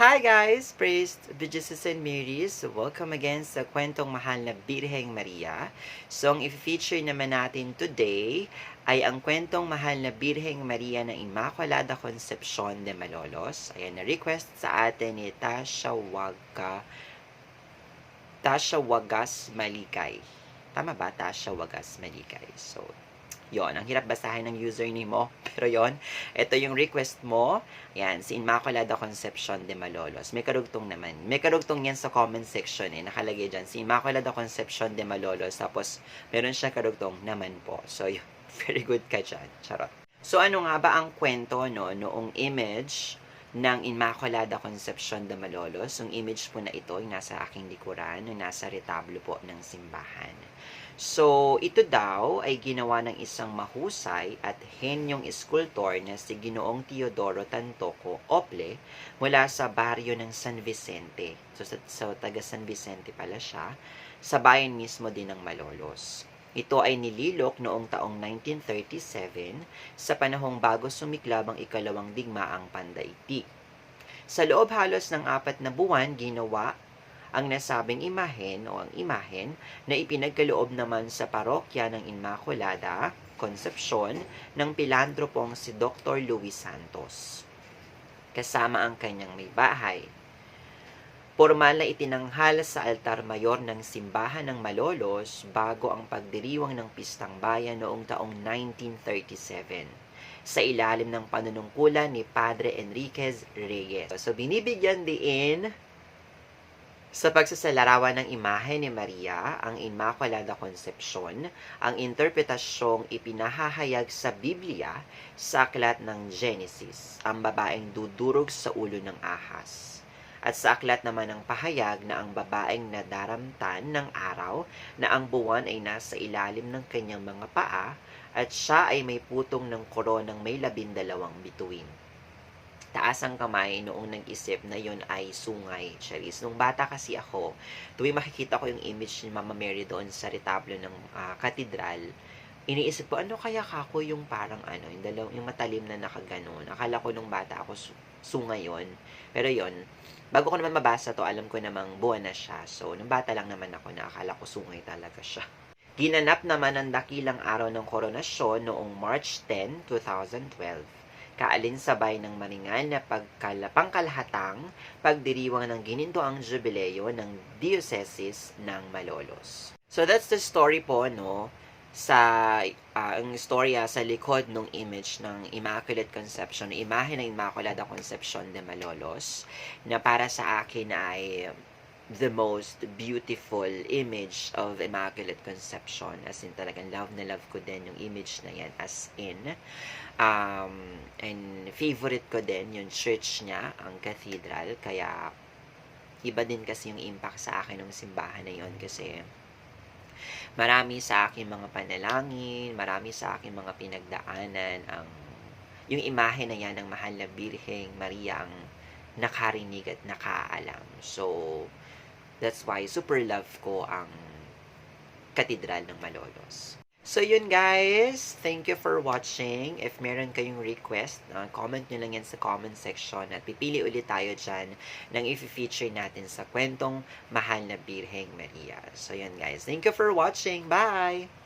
Hi guys! Praise be Jesus and Mary. So welcome again sa kwentong mahal na Birheng Maria. So ang i-feature naman natin today ay ang kwentong mahal na Birheng Maria ng Immaculada Concepcion de Malolos. Ayan, na-request sa atin ni Tasha Wagas Malikay. Tama ba? Tasha Wagas Malikay. So, yon, ang hirap basahin ng username mo. Pero yon, ito yung request mo. Yan, si Immaculada Concepcion de Malolos. May karugtong naman. May karugtong yan sa comment section eh. Nakalagay dyan, si Immaculada Concepcion de Malolos. Tapos, meron siya karugtong naman po. So, yun, very good ka dyan. Charot. So, ano nga ba ang kwento, no? Noong image ng Immaculada Concepcion de Malolos. Yung image po na ito, yung nasa aking likuran, yung nasa retablo po ng simbahan. So, ito daw ay ginawa ng isang mahusay at henyong eskultor na si Ginoong Teodoro Tantoco Ople mula sa baryo ng San Vicente. So taga San Vicente pala siya, sa bayan mismo din ng Malolos. Ito ay nililok noong taong 1937 sa panahong bago sumiklab ang ikalawang digmaang pandaigdig. Sa loob halos ng 4 na buwan, ginawa ang nasabing imahen o ang imahen na ipinagkaloob naman sa parokya ng Immaculada Concepcion ng pilantropong si Dr. Luis Santos, kasama ang kanyang may bahay. Pormal na itinanghal sa altar mayor ng simbahan ng Malolos bago ang pagdiriwang ng Pistang Bayan noong taong 1937 sa ilalim ng panunungkulan ni Padre Enriquez Reyes. So binibigyan din sa pagsasalarawan ng imahe ni Maria, ang Immaculada Concepcion, ang interpretasyong ipinahahayag sa Biblia sa aklat ng Genesis, ang babaeng dudurog sa ulo ng ahas. At sa aklat naman ng pahayag na ang babaeng nadaramtan ng araw na ang buwan ay nasa ilalim ng kanyang mga paa at siya ay may putong ng koronang may 12 bituin. Taas ang kamay noong nag-isip na yon ay sungay, Charis. Nung bata kasi ako, tuwing makikita ko yung image ni Mama Mary doon sa retablo ng katedral, iniisip ko, ano kaya kako yung parang yung matalim na nakaganon. Akala ko nung bata ako sungay yon. Pero yon, bago ko naman mabasa to, alam ko namang buwan na siya. So, nung bata lang naman ako, akala ko sungay talaga siya. Ginanap naman ang dakilang araw ng koronasyon noong March 10, 2012. Kaalinsabay ng maringal na pangkalahatang pagdiriwang ng ginintoang jubileo ng Diocese ng Malolos. So that's the story po, no, sa ang istorya sa likod ng image ng Immaculate Conception, imahe ng Immaculada Concepcion de Malolos, na para sa akin ay the most beautiful image of Immaculate Conception. As in, talagang love na love ko din yung image na yan. As in, and favorite ko din yung church niya, ang cathedral. Kaya, iba din kasi yung impact sa akin ng simbahan na yon kasi marami sa aking mga panalangin, marami sa aking mga pinagdaanan, yung imahe na yan ng mahal na Birheng Maria ang nakarinig at nakaalam. So, that's why super love ko ang Katedral ng Malolos. So yun guys, thank you for watching. If meron kayong request, comment nyo lang yan sa comment section at pipili ulit tayo dyan ng i-feature natin sa kwentong mahal na Birheng Maria. So yun guys, thank you for watching. Bye!